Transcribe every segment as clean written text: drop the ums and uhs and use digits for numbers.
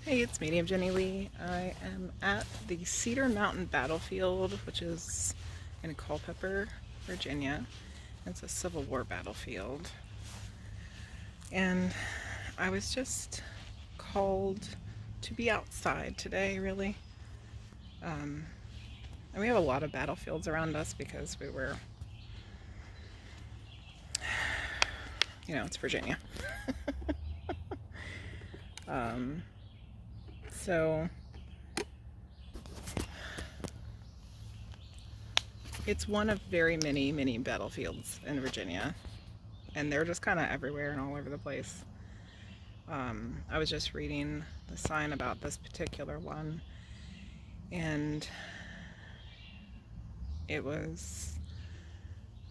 Hey, it's me, Jenny Lee. I am at the Cedar Mountain battlefield, which is in Culpeper, Virginia. It's a Civil War battlefield. And I was just called to be outside today, really. And we have a lot of battlefields around us because we were, it's Virginia. So it's one of very many battlefields in Virginia, and they're just kind of everywhere and all over the place. I was just reading the sign about this particular one, and it was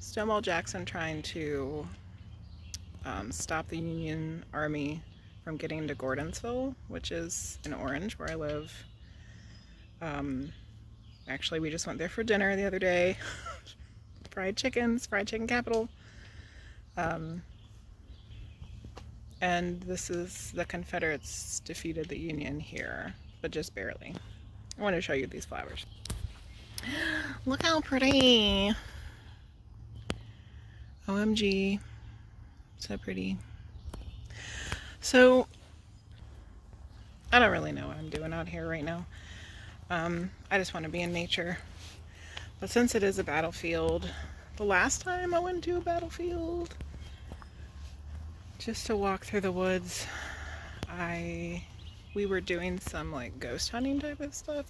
Stonewall Jackson trying to stop the Union Army from getting to Gordonsville, which is in Orange, where I live. Actually, we just went there for dinner the other day. Fried chicken capital. And this is the Confederates defeated the Union here, but just barely. I want to show you these flowers. Look how pretty. OMG. So pretty. So, I don't really know what I'm doing out here right now. I just want to be in nature. But since it is a battlefield, the last time I went to a battlefield, just to walk through the woods, we were doing some like ghost hunting type of stuff,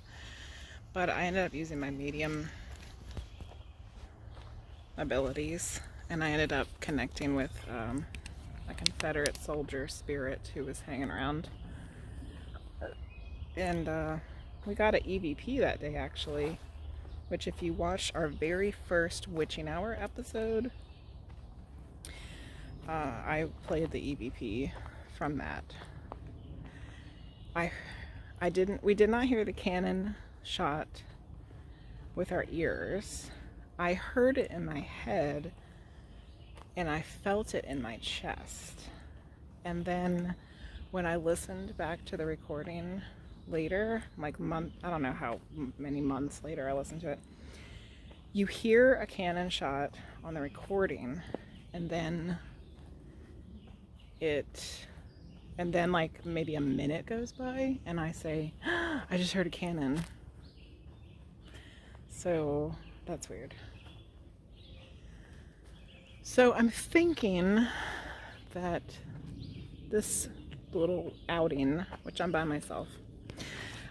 but I ended up using my medium abilities, and I ended up connecting with a Confederate soldier spirit who was hanging around, and we got an EVP that day, actually, which if you watched our very first Witching Hour episode, I played the EVP from that. We did not hear the cannon shot with our ears. I heard it in my head, and I felt it in my chest. And then when I listened back to the recording later, I don't know how many months later I listened to it, you hear a cannon shot on the recording, and then like maybe a minute goes by, and I say, I just heard a cannon. So that's weird. So I'm thinking that this little outing, which I'm by myself,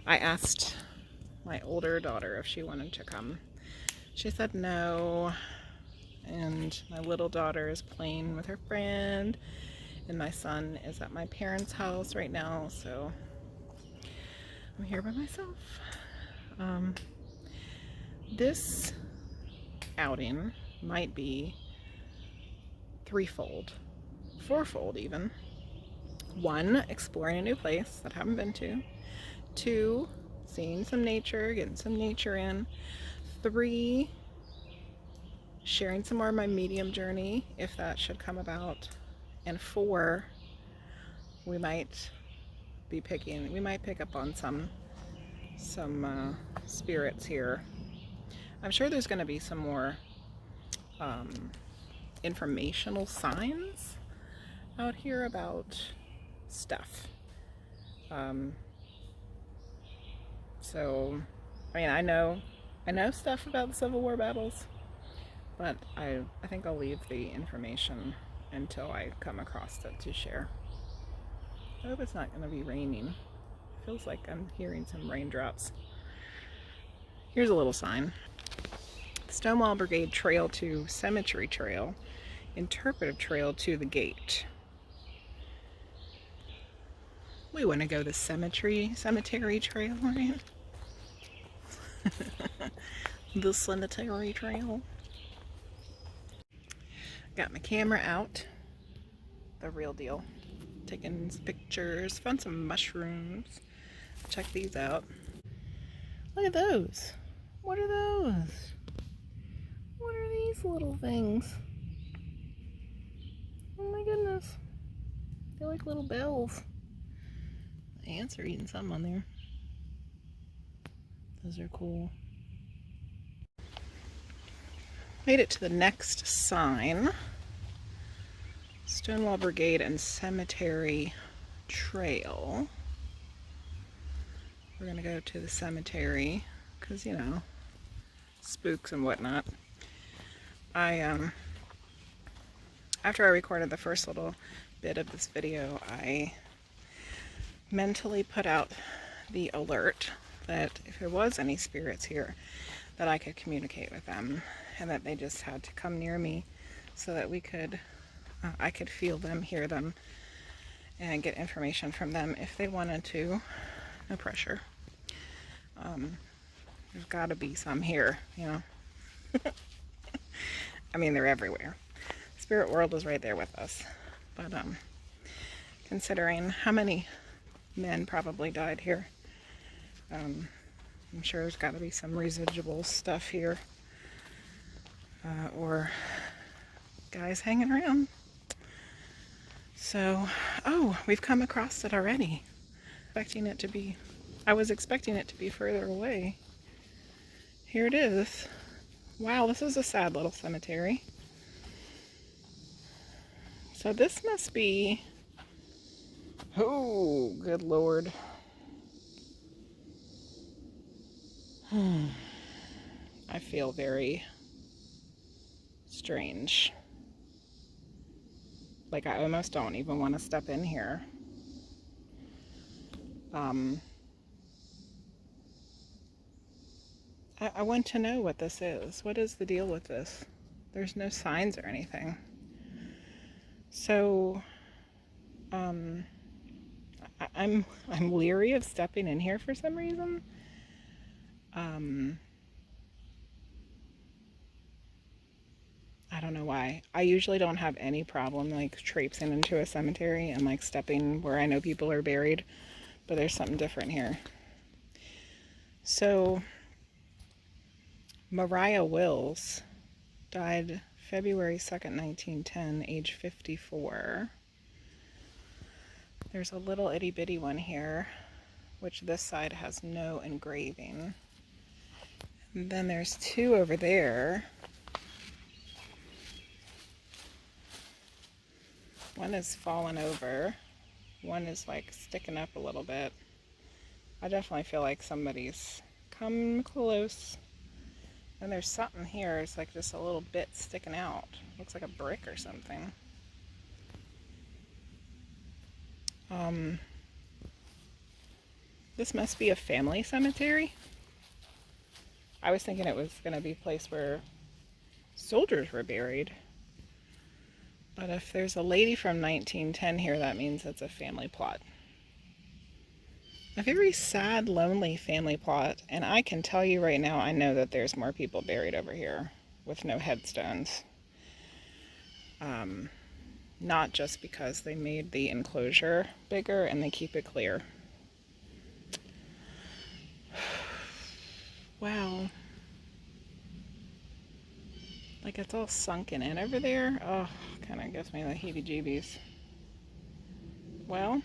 I asked my older daughter if she wanted to come. She said no, and my little daughter is playing with her friend, and my son is at my parents' house right now, so I'm here by myself. This outing might be threefold, fourfold even. 1, exploring a new place that I haven't been to. 2, seeing some nature, getting some nature in. 3, sharing some more of my medium journey, if that should come about. And 4, we might pick up on some spirits here. I'm sure there's going to be some more informational signs out here about stuff. So, I know stuff about the Civil War battles, but I think I'll leave the information until I come across it to share. I hope it's not going to be raining. It feels like I'm hearing some raindrops. Here's a little sign. Stonewall Brigade Trail to Cemetery Trail, Interpretive Trail to the Gate. We want to go the cemetery trail, right? The cemetery trail. Got my camera out. The real deal. Taking some pictures. Found some mushrooms. Check these out. Look at those. What are those? What are these little things? Oh my goodness. They're like little bells. ants are eating something on there. Those are cool. Made it to the next sign. Stonewall Brigade and Cemetery Trail. We're gonna go to the cemetery because, you know, spooks and whatnot. After I recorded the first little bit of this video, I mentally put out the alert that if there was any spirits here, that I could communicate with them, and that they just had to come near me so that I could feel them, hear them, and get information from them if they wanted to. No pressure. There's got to be some here, you know. I mean, they're everywhere. Spirit world is right there with us. But considering how many men probably died here, I'm sure there's got to be some residual stuff here, or guys hanging around. So, oh, we've come across it already. I was expecting it to be further away. Here it is. Wow, this is a sad little cemetery. So this must be, oh, good Lord. I feel very strange. Like, I almost don't even want to step in here. I want to know what this is. What is the deal with this? There's no signs or anything. So, I'm leery of stepping in here for some reason. I don't know why. I usually don't have any problem like traipsing into a cemetery and like stepping where I know people are buried, but there's something different here. So, Mariah Wills died February 2nd, 1910, age 54. There's a little itty bitty one here, which this side has no engraving. And then there's two over there. One is fallen over. One is like sticking up a little bit. I definitely feel like somebody's come close. And there's something here. It's like just a little bit sticking out. Looks like a brick or something. This must be a family cemetery. I was thinking it was going to be a place where soldiers were buried. But if there's a lady from 1910 here, that means it's a family plot. A very sad, lonely family plot. And I can tell you right now, I know that there's more people buried over here with no headstones. Not just because they made the enclosure bigger and they keep it clear. Wow. Like it's all sunken in over there. Oh, kind of gives me the heebie-jeebies. Well,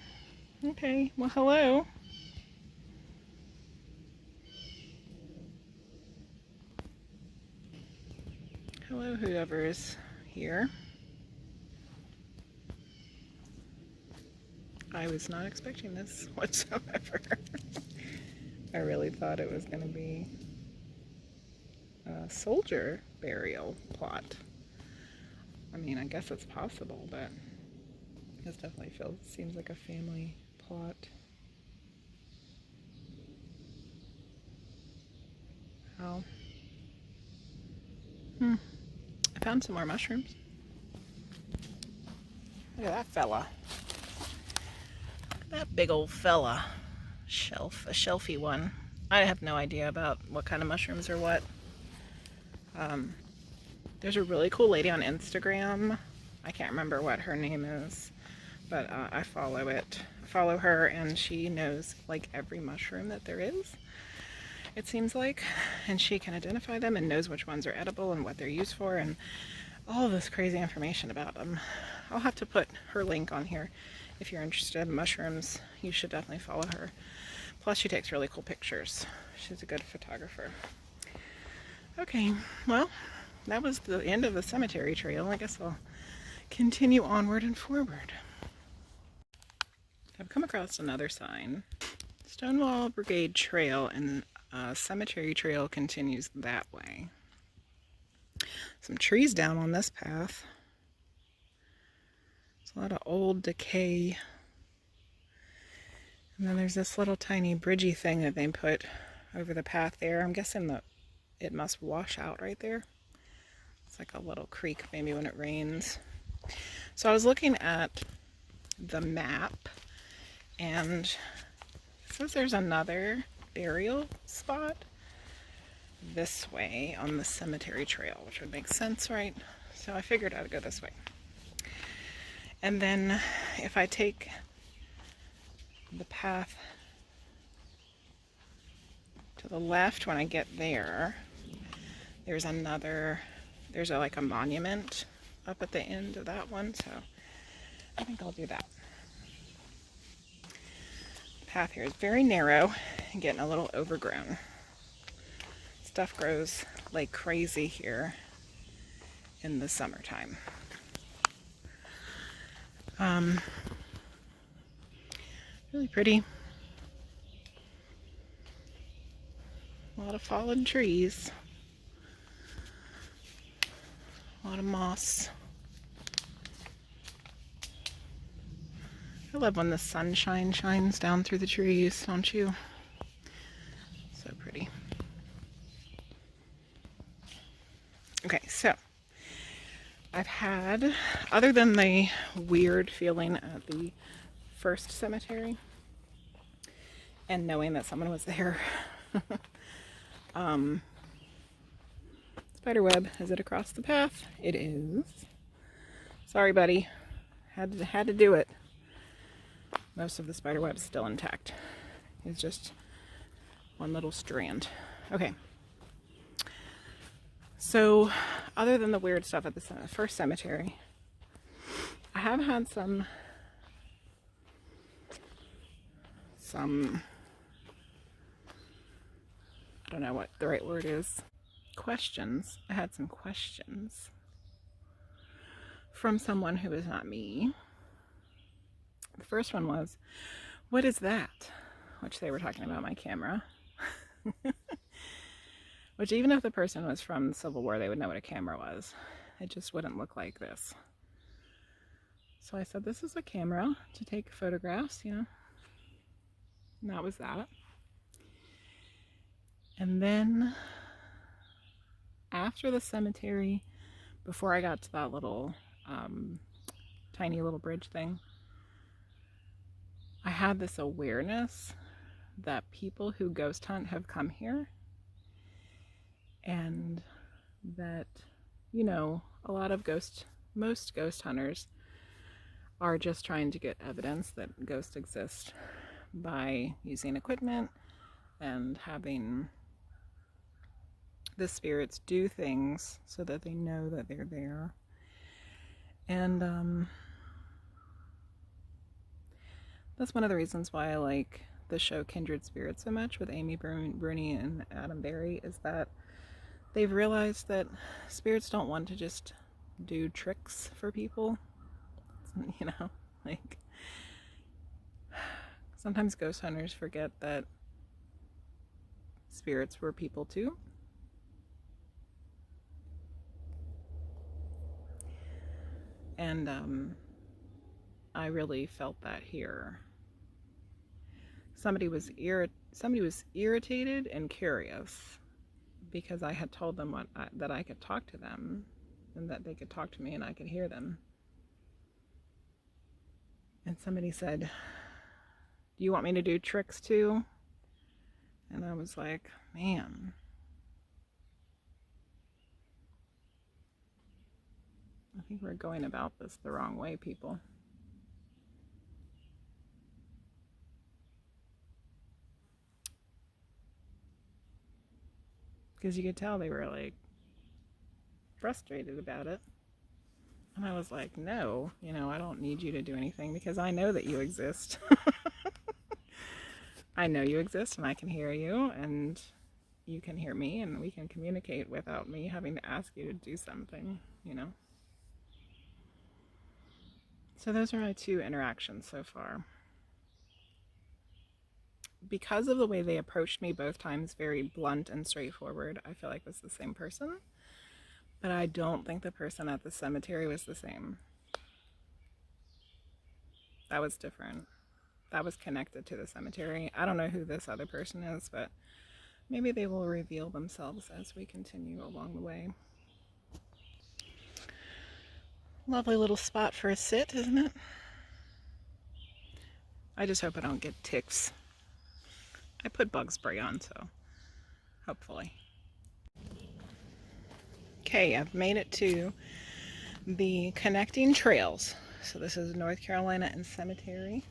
okay. Well, hello. Hello, whoever is here. I was not expecting this whatsoever. I really thought it was going to be a soldier burial plot. I mean, I guess it's possible, but this definitely seems like a family plot. Wow. I found some more mushrooms. Look at that fella. That big old fella. A shelfy one. I have no idea about what kind of mushrooms or what. There's a really cool lady on Instagram. I can't remember what her name is, but I follow her, and she knows like every mushroom that there is, it seems like, and she can identify them and knows which ones are edible and what they're used for, and all this crazy information about them. I'll have to put her link on here If you're interested in mushrooms, you should definitely follow her. Plus, she takes really cool pictures. She's a good photographer. Okay, well, that was the end of the cemetery trail. I guess I'll continue onward and forward. I've come across another sign. Stonewall Brigade Trail and Cemetery Trail continues that way. Some trees down on this path. There's a lot of old decay. And then there's this little tiny bridgey thing that they put over the path there. I'm guessing that it must wash out right there. It's like a little creek maybe when it rains. So I was looking at the map, and it says there's another burial spot this way on the cemetery trail, which would make sense, right? So I figured I'd go this way. And then if I take the path to the left when I get there, there's like a monument up at the end of that one, so I think I'll do that. The path here is very narrow and getting a little overgrown. Stuff grows like crazy here in the summertime. Really pretty. A lot of fallen trees. A lot of moss. I love when the sunshine shines down through the trees, don't you? So pretty. Okay, so I've had, other than the weird feeling at the first cemetery and knowing that someone was there, spiderweb, is it across the path? It is. Sorry, buddy. Had to do it. Most of the spiderweb's still intact. It's just one little strand. Okay. So, other than the weird stuff at the first cemetery, I have had some I don't know what the right word is. Questions. I had some questions from someone who is not me. The first one was, what is that? Which they were talking about my camera. Which even if the person was from the Civil War, they would know what a camera was. It just wouldn't look like this. So I said, this is a camera to take photographs, you know. And that was that. And then after the cemetery, before I got to that little tiny little bridge thing, I had this awareness that people who ghost hunt have come here, and that, you know, most ghost hunters are just trying to get evidence that ghosts exist by using equipment and having the spirits do things so that they know that they're there. And that's one of the reasons why I like the show Kindred Spirits so much with Amy Bruni and Adam Berry, is that they've realized that spirits don't want to just do tricks for people. You know, like sometimes ghost hunters forget that spirits were people too. And I really felt that here. Somebody was irritated and curious because I had told them that I could talk to them and that they could talk to me and I could hear them. And somebody said, do you want me to do tricks too? And I was like, man. I think we're going about this the wrong way, people. Because you could tell they were like frustrated about it. And I was like, no, you know, I don't need you to do anything because I know that you exist. I know you exist and I can hear you and you can hear me and we can communicate without me having to ask you to do something, you know. So those are my 2 interactions so far. Because of the way they approached me both times, very blunt and straightforward, I feel like it was the same person. But I don't think the person at the cemetery was the same. That was different. That was connected to the cemetery. I don't know who this other person is, but maybe they will reveal themselves as we continue along the way. Lovely little spot for a sit, isn't it? I just hope I don't get ticks. I put bug spray on, so hopefully. Okay, I've made it to the connecting trails. So this is North Carolina and Cemetery.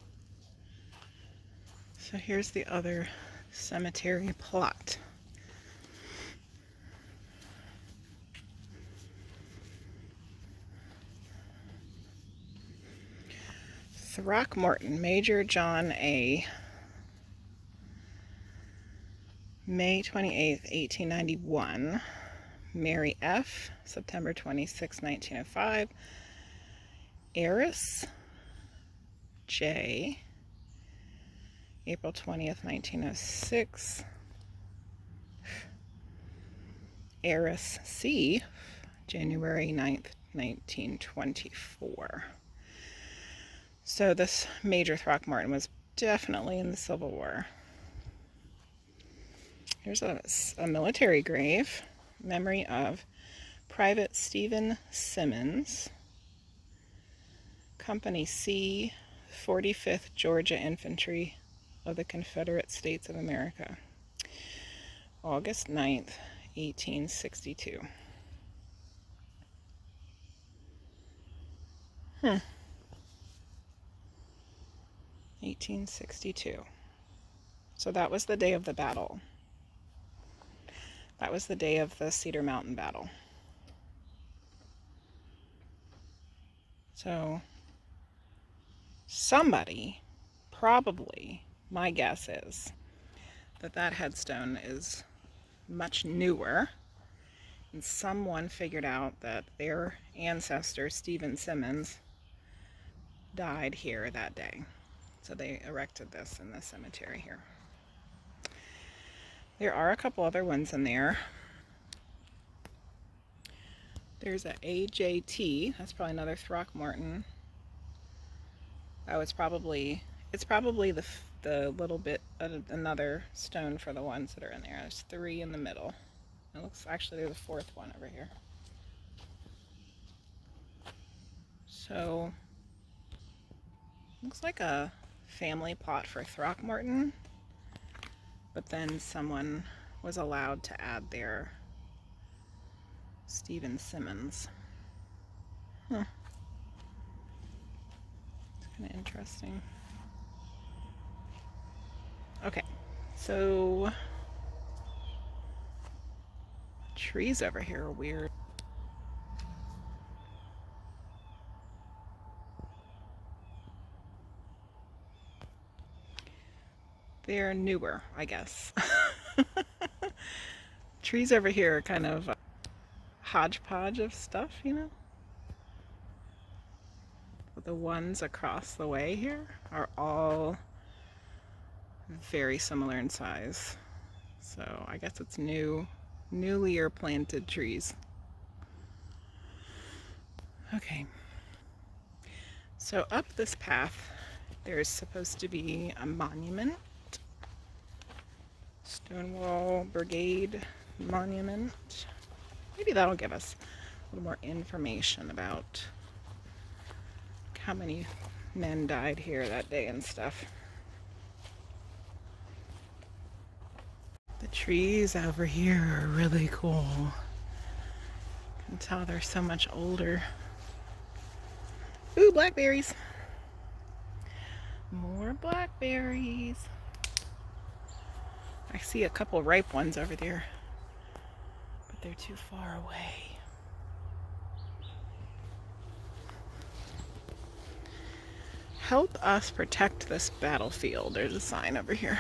So here's the other cemetery plot. Throckmorton, Major John A. May 28th, 1891. Mary F., September 26, 1905. Eris J., April 20th, 1906. Eris C., January 9th, 1924. So this Major Throckmorton was definitely in the Civil War. Here's a military grave, memory of Private Stephen Simmons, Company C, 45th Georgia Infantry of the Confederate States of America, August 9th, 1862. 1862. So that was the day of the battle. That was the day of the Cedar Mountain battle. So somebody, probably, my guess is that that headstone is much newer, and someone figured out that their ancestor, Stephen Simmons, died here that day. So they erected this in the cemetery here. There are a couple other ones in there. There's a AJT, that's probably another Throckmorton. Oh, it's probably the little bit another stone for the ones that are in there. There's 3 in the middle. It looks actually there's a 4th one over here. So looks like a family plot for Throckmorton, but then someone was allowed to add their Stephen Simmons. It's kind of interesting. Okay, so trees over here are weird. They're newer, I guess. Trees over here are kind of a hodgepodge of stuff, you know? But the ones across the way here are all very similar in size. So I guess it's newly or planted trees. Okay. So up this path, there's supposed to be a monument. Stonewall Brigade Monument. Maybe that'll give us a little more information about how many men died here that day and stuff. The trees over here are really cool. You can tell they're so much older. Ooh, blackberries. More blackberries. I see a couple ripe ones over there, but they're too far away. Help us protect this battlefield. There's a sign over here.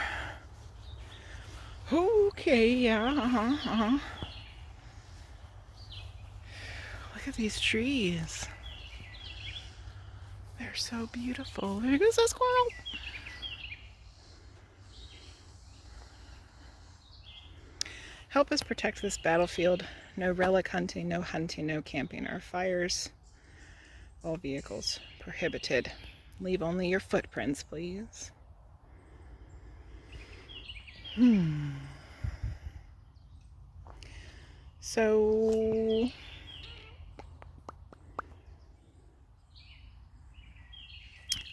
Okay, yeah, Look at these trees. They're so beautiful. There goes a squirrel. Help us protect this battlefield. No relic hunting, no camping or fires. All vehicles prohibited. Leave only your footprints, please. So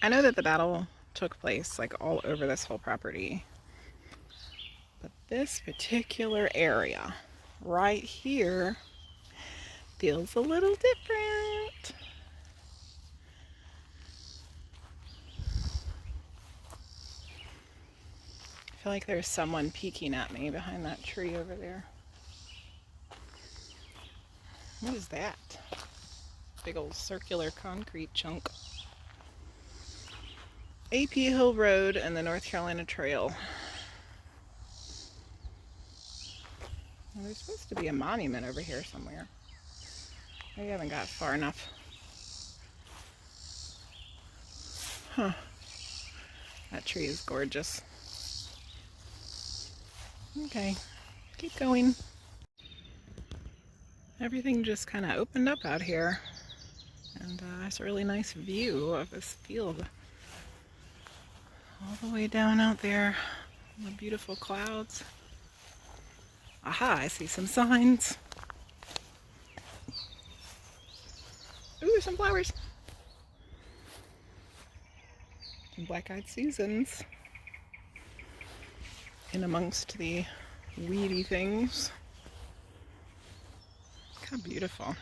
I know that the battle took place like all over this whole property, but this particular area right here feels a little different. I feel like there's someone peeking at me behind that tree over there. What is that? Big old circular concrete chunk. AP Hill Road and the North Carolina Trail. Well, there's supposed to be a monument over here somewhere. I haven't got far enough. Huh. That tree is gorgeous. Okay, keep going. Everything just kind of opened up out here. And it's a really nice view of this field. All the way down out there. The beautiful clouds. Aha, I see some signs. Ooh, some flowers. Some black-eyed Susans in amongst the weedy things. How beautiful.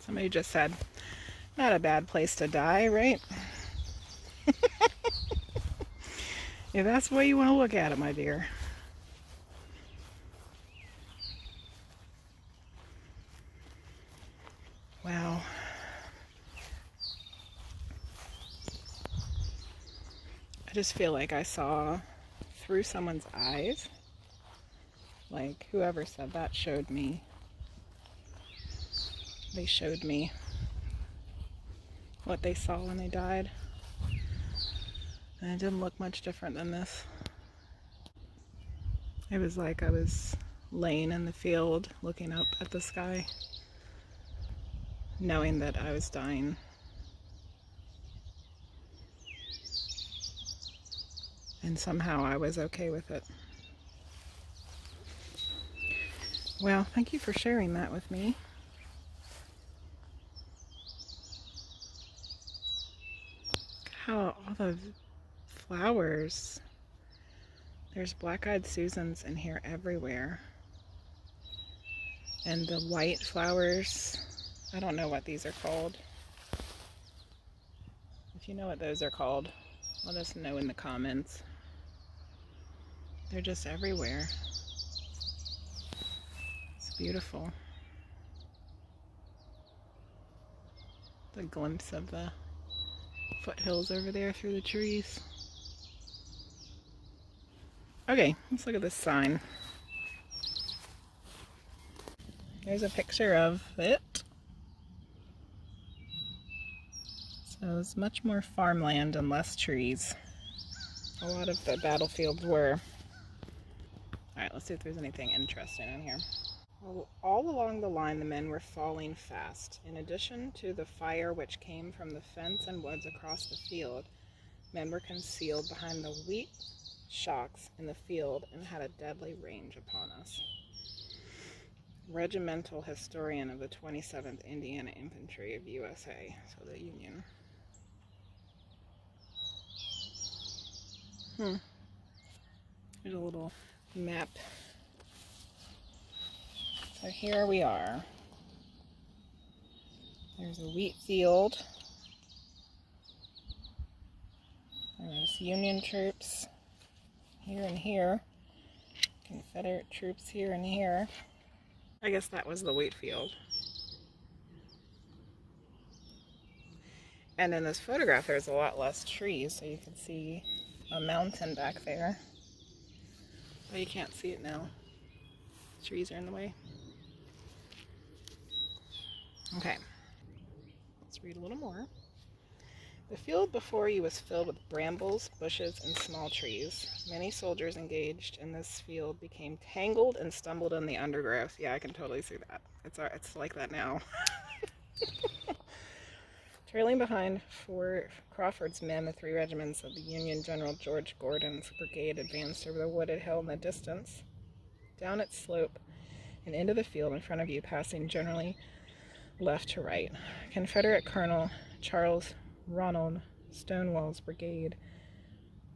Somebody just said, not a bad place to die, right? If that's the way you want to look at it, my dear. Wow. I just feel like I saw through someone's eyes. Like whoever said that showed me. They showed me what they saw when they died. And it didn't look much different than this. It was like I was laying in the field looking up at the sky, knowing that I was dying. And somehow I was okay with it. Well, thank you for sharing that with me. How all the flowers. There's black-eyed Susans in here everywhere. And the white flowers, I don't know what these are called. If you know what those are called, let us know in the comments. They're just everywhere. It's beautiful. The glimpse of the foothills over there through the trees. Okay, let's look at this sign. There's a picture of it. So it's much more farmland and less trees. A lot of the battlefields were. Alright, let's see if there's anything interesting in here. Well, all along the line, the men were falling fast. In addition to the fire which came from the fence and woods across the field, men were concealed behind the wheat shocks in the field and had a deadly range upon us. Regimental historian of the 27th Indiana Infantry of USA, so the Union. Here's a little map. So here we are. There's a wheat field. There's Union troops here and here. Confederate troops here and here. I guess that was the wheat field. And in this photograph, there's a lot less trees, so you can see a mountain back there. But you can't see it now. Trees are in the way. Okay, let's read a little more. The field before you was filled with brambles, bushes, and small trees. Many soldiers engaged in this field became tangled and stumbled in the undergrowth. Yeah, I can totally see that. It's like that now. Trailing behind Crawford's men, the 3 regiments of the Union General George Gordon's brigade advanced over the wooded hill in the distance, down its slope, and into the field in front of you, passing generally left to right. Confederate Colonel Charles Ronald Stonewall's brigade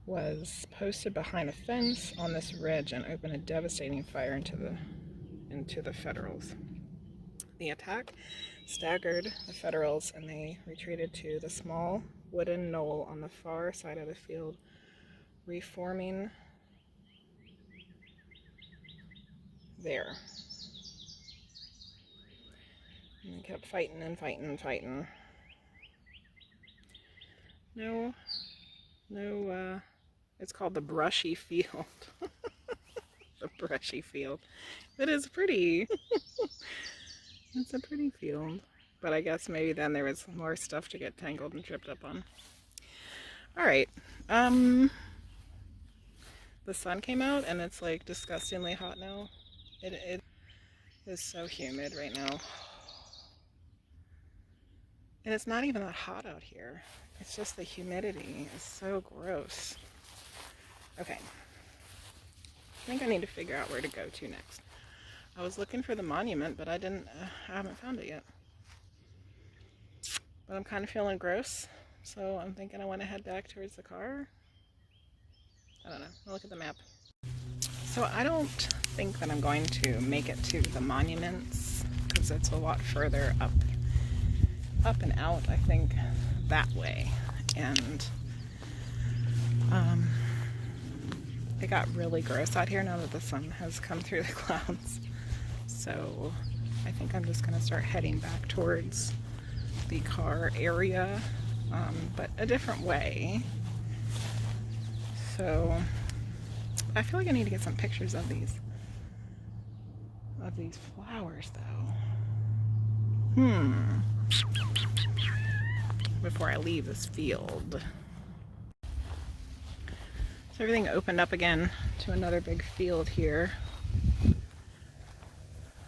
was posted behind a fence on this ridge and opened a devastating fire into the Federals. The attack staggered the Federals, and they retreated to the small wooden knoll on the far side of the field, reforming there. And they kept fighting and fighting and fighting. No, it's called the Brushy Field. The Brushy Field. It is pretty. It's a pretty field. But I guess maybe then there was more stuff to get tangled and tripped up on. Alright. The sun came out and it's like disgustingly hot now. It is so humid right now. And it's not even that hot out here. It's just the humidity is so gross. Okay. I think I need to figure out where to go to next. I was looking for the monument, but I haven't found it yet. But I'm kind of feeling gross, so I'm thinking I want to head back towards the car. I don't know. I'll look at the map. So I don't think that I'm going to make it to the monuments because it's a lot further up and out, I think, that way. And it got really gross out here now that the sun has come through the clouds. So I think I'm just going to start heading back towards the car area, but a different way. So I feel like I need to get some pictures of these flowers though. Before I leave this field. So everything opened up again to another big field here.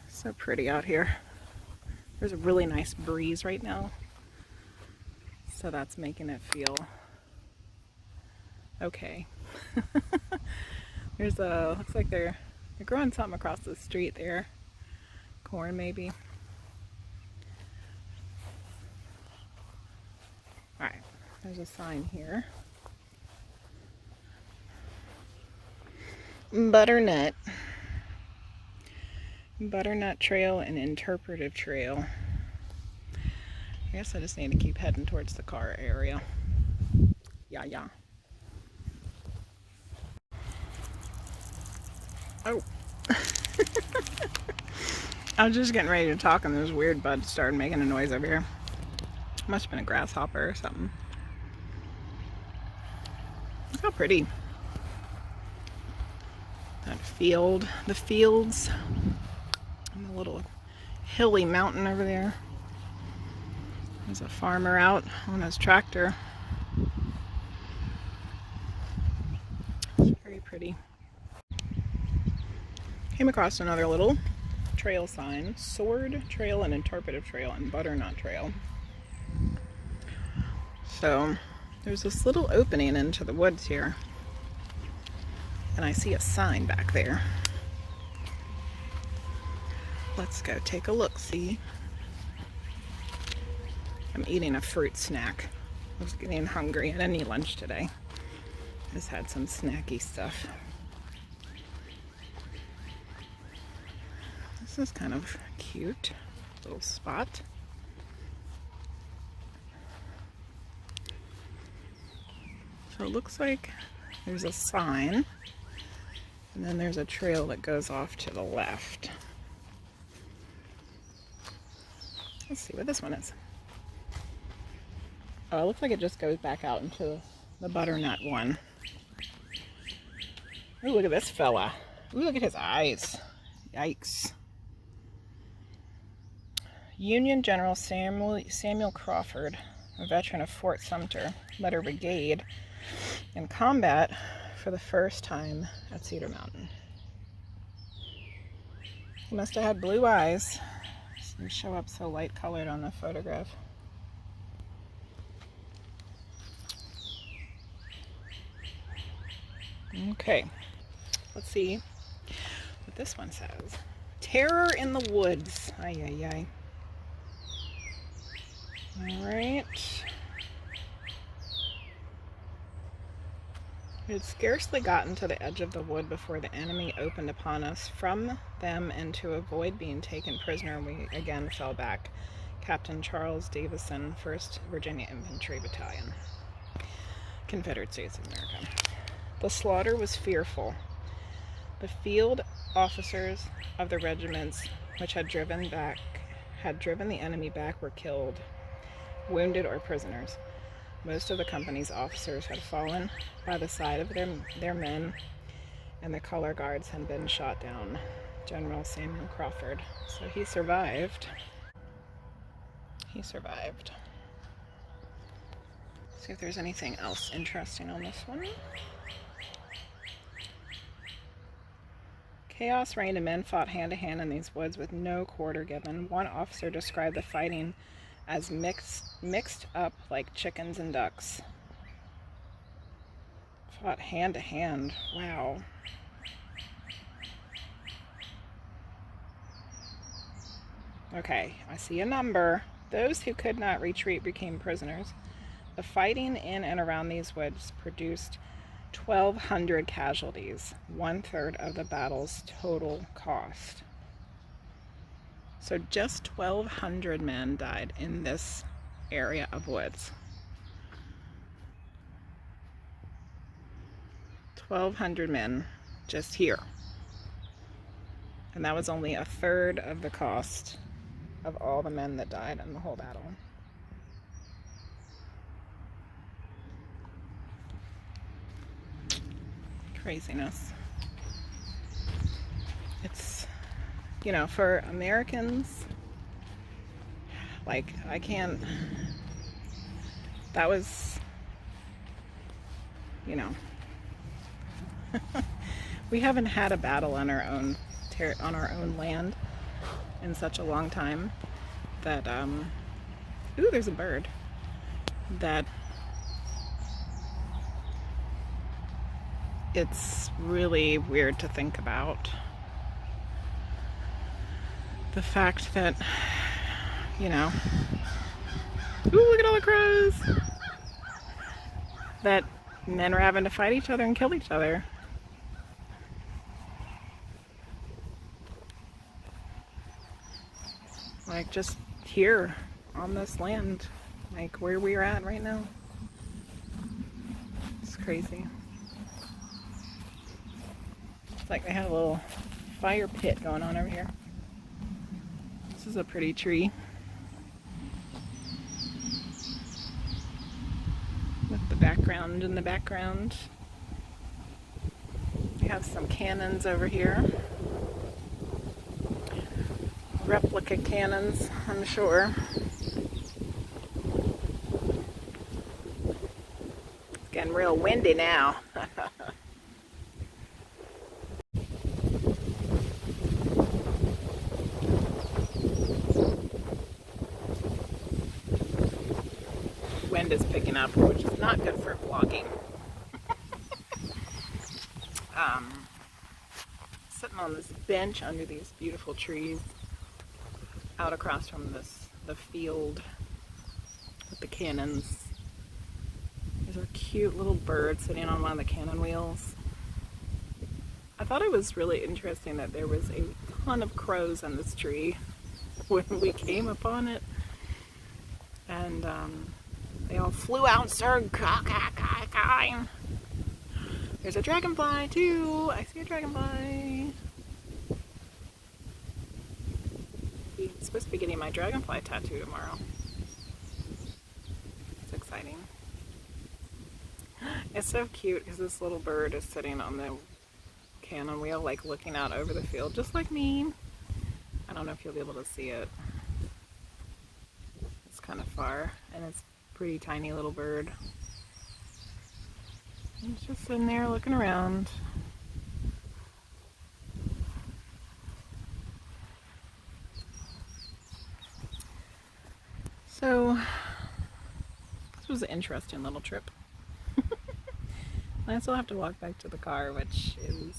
So pretty out here. There's a really nice breeze right now, so that's making it feel okay. Looks like they're growing something across the street there. Corn maybe. Alright, there's a sign here. Butternut Trail and Interpretive Trail. I guess I just need to keep heading towards the car area. Yeah. Oh. I was just getting ready to talk and those weird buds started making a noise over here. Must have been a grasshopper or something. Look how pretty. That field, the fields, and the little hilly mountain over there. There's a farmer out on his tractor. It's very pretty. Came across another little trail sign, Sword Trail and Interpretive Trail and Butternut Trail. So there's this little opening into the woods here. And I see a sign back there. Let's go take a look, see? I'm eating a fruit snack. I was getting hungry. I didn't eat lunch today. Just had some snacky stuff. This is kind of cute. Little spot. So it looks like there's a sign. And then there's a trail that goes off to the left. Let's see what this one is. Oh, it looks like it just goes back out into the butternut one. Ooh, look at this fella. Ooh, look at his eyes. Yikes. Union General Samuel Crawford, a veteran of Fort Sumter, led a brigade in combat for the first time at Cedar Mountain. He must have had blue eyes. They show up so light colored on the photograph. Okay, let's see what this one says. Terror in the woods. Ay, ay, ay. All right. We had scarcely gotten to the edge of the wood before the enemy opened upon us from them, and to avoid being taken prisoner, we again fell back. Captain Charles Davison, 1st Virginia Infantry Battalion, Confederate States of America. The slaughter was fearful. The field officers of the regiments which had driven the enemy back were killed, wounded, or prisoners. Most of the company's officers had fallen by the side of their men, and the color guards had been shot down. General Samuel Crawford. So he survived. He survived. See if there's anything else interesting on this one. Chaos reigned and men fought hand to hand in these woods with no quarter given. One officer described the fighting as mixed up like chickens and ducks. Fought hand to hand. Wow. Okay, I see a number. Those who could not retreat became prisoners. The fighting in and around these woods produced 1,200 casualties, 1/3 of the battle's total cost. So just 1,200 men died in this area of woods. 1,200 men just here. And that was only 1/3 of the cost of all the men that died in the whole battle. Craziness. It's, you know, for Americans, like, I can't, that was, you know, we haven't had a battle on our own land in such a long time that, ooh, there's a bird, that it's really weird to think about. The fact that, you know, ooh, look at all the crows, that men are having to fight each other and kill each other. Like, just here on this land, like where we're at right now. It's crazy. It's like they have a little fire pit going on over here. This is a pretty tree with the background in the background. We have some cannons over here. Replica cannons, I'm sure. It's getting real windy now. Wind is picking up, which is not good for vlogging. Sitting on this bench under these beautiful trees out across from the field with the cannons. There's a cute little bird sitting on one of the cannon wheels. I thought it was really interesting that there was a ton of crows on this tree when we came upon it, and they all flew out and started caw-caw-caw-cawing. There's a dragonfly too. I see a dragonfly. supposed to be getting my dragonfly tattoo tomorrow. It's exciting. It's so cute because this little bird is sitting on the cannon wheel, like looking out over the field, just like me. I don't know if you'll be able to see it. It's kind of far, and it's a pretty tiny little bird. He's just sitting there looking around. So, this was an interesting little trip. I still have to walk back to the car, which is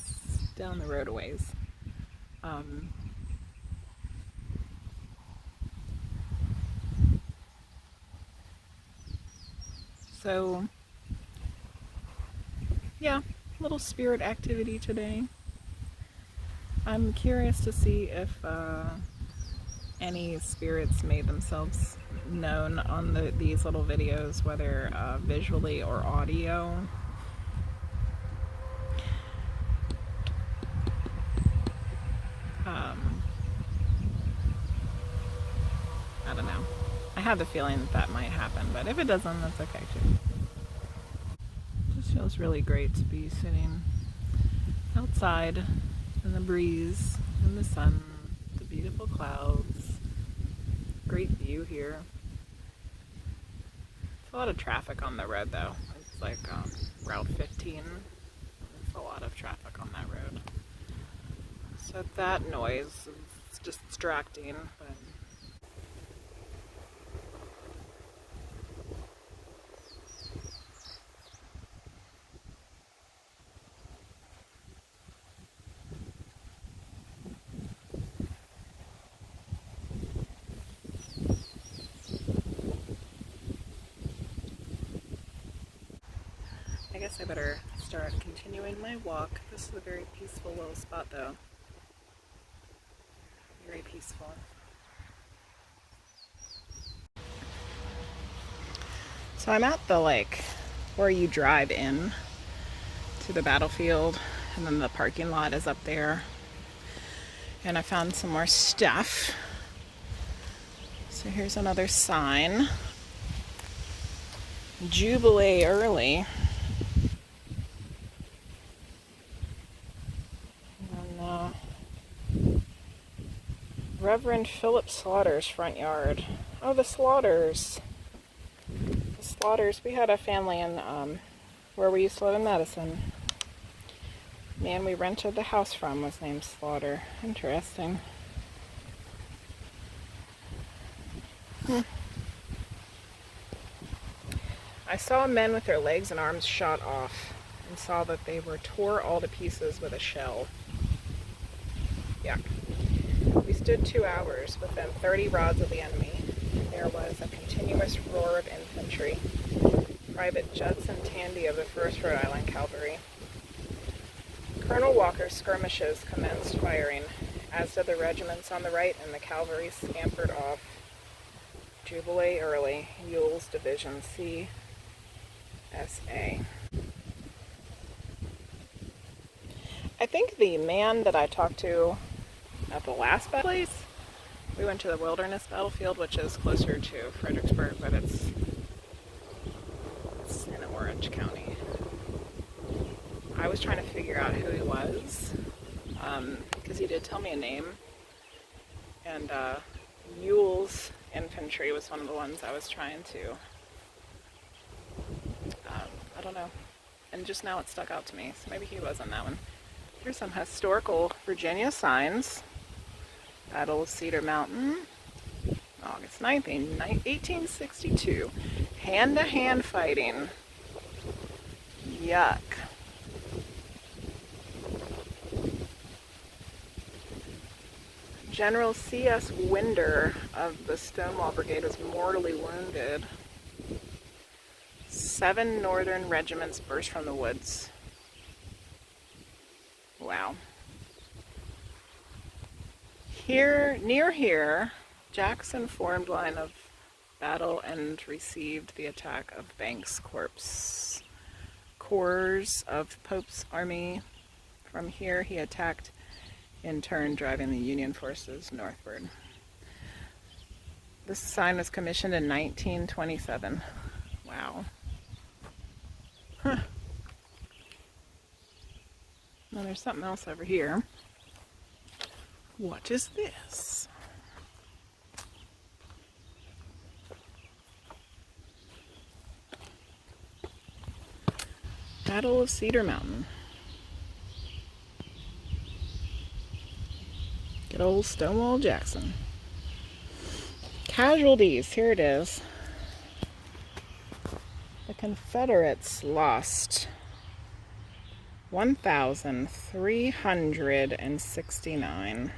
down the road a ways. So, yeah, little spirit activity today. I'm curious to see if any spirits made themselves known on these little videos, whether visually or audio. I don't know. I have the feeling that that might happen, but if it doesn't, that's okay too. It just feels really great to be sitting outside in the breeze, in the sun, the beautiful clouds. Great view here. It's a lot of traffic on the road though. It's like Route 15. There's a lot of traffic on that road. So that noise is just distracting, but I guess I better start continuing my walk. This is a very peaceful little spot though. Very peaceful. So I'm at the where you drive in to the battlefield, and then the parking lot is up there. And I found some more stuff. So here's another sign. Jubilee Early. Reverend Philip Slaughter's front yard. Oh, the Slaughters. The Slaughters. We had a family in where we used to live in Madison. Man we rented the house from was named Slaughter. Interesting. I saw men with their legs and arms shot off and saw that they were tore all to pieces with a shell. Yeah. We stood 2 hours within 30 rods of the enemy. There was a continuous roar of infantry. Private Judson Tandy of the 1st Rhode Island Cavalry. Colonel Walker's skirmishes commenced firing, as did the regiments on the right, and the cavalry scampered off. Jubilee Early, Ewell's Division, CSA. I think the man that I talked to at the last place, we went to the Wilderness Battlefield, which is closer to Fredericksburg, but it's in Orange County. I was trying to figure out who he was, because he did tell me a name, and Ewell's Infantry was one of the ones I was trying to, I don't know, and just now it stuck out to me, so maybe he was on that one. Here's some historical Virginia signs. Battle of Cedar Mountain, August 9th, 1862. Hand-to-hand fighting. Yuck. General C.S. Winder of the Stonewall Brigade was mortally wounded. 7 Northern regiments burst from the woods. Wow. Near here, Jackson formed line of battle and received the attack of Banks' corps of Pope's army. From here, he attacked in turn, driving the Union forces northward. This sign was commissioned in 1927. Wow. Huh. Now there's something else over here. What is this? Battle of Cedar Mountain. Good old Stonewall Jackson. Casualties, here it is. The Confederates lost 1,369.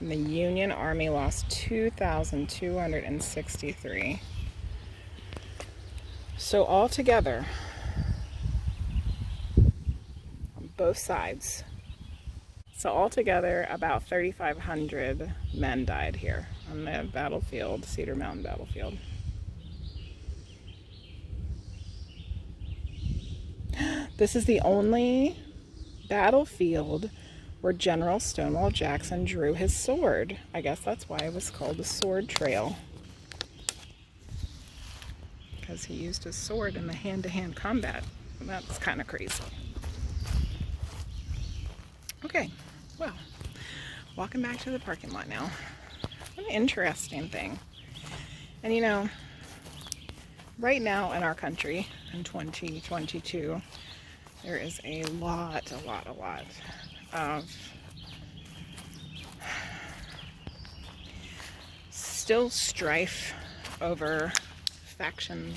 And the Union Army lost 2,263. So altogether, on both sides, so altogether about 3,500 men died here on the battlefield, Cedar Mountain battlefield. This is the only battlefield where General Stonewall Jackson drew his sword. I guess that's why it was called the Sword Trail. Because he used his sword in the hand-to-hand combat. That's kind of crazy. Okay, well, walking back to the parking lot now. What an interesting thing. And you know, right now in our country, in 2022, there is a lot of still strife over factions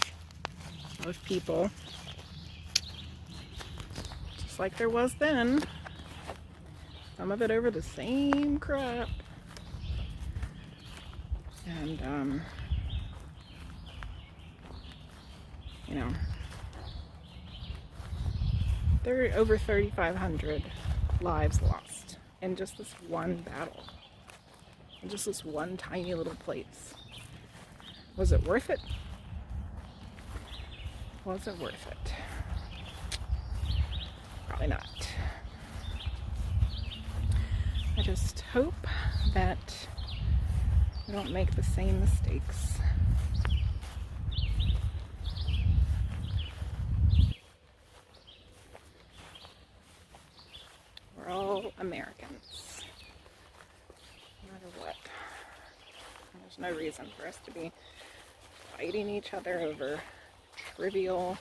of people, just like there was then. Some of it over the same crap. And you know, there are over 3,500 lives lost in just this one battle, in just this one tiny little place. Was it worth it? Was it worth it? Probably not. I just hope that we don't make the same mistakes. We're all Americans, no matter what. There's no reason for us to be fighting each other over trivial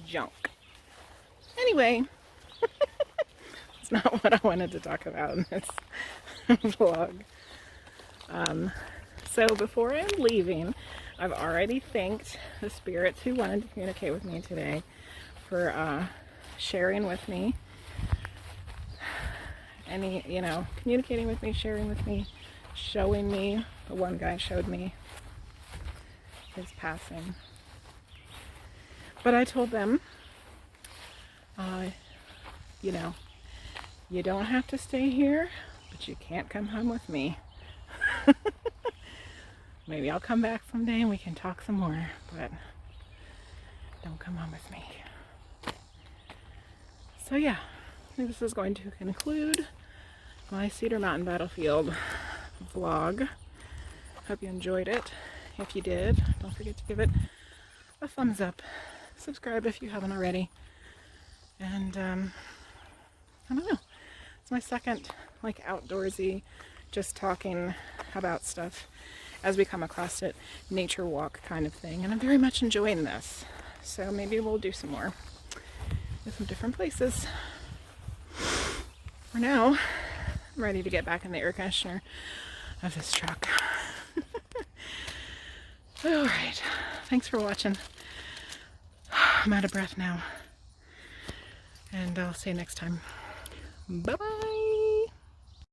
junk. Anyway, it's not what I wanted to talk about in this vlog. So before I'm leaving, I've already thanked the spirits who wanted to communicate with me today for sharing with me. Communicating with me, sharing with me, showing me. The one guy showed me his passing. But I told them, you don't have to stay here, but you can't come home with me. Maybe I'll come back someday and we can talk some more, but don't come home with me. So yeah, this is going to conclude my Cedar Mountain Battlefield vlog. Hope you enjoyed it. If you did, don't forget to give it a thumbs up. Subscribe if you haven't already. And I don't know. It's my second outdoorsy, just talking about stuff as we come across it, nature walk kind of thing. And I'm very much enjoying this. So maybe we'll do some more in some different places. For now, I'm ready to get back in the air conditioner of this truck. Alright, thanks for watching. I'm out of breath now. And I'll see you next time. Bye-bye!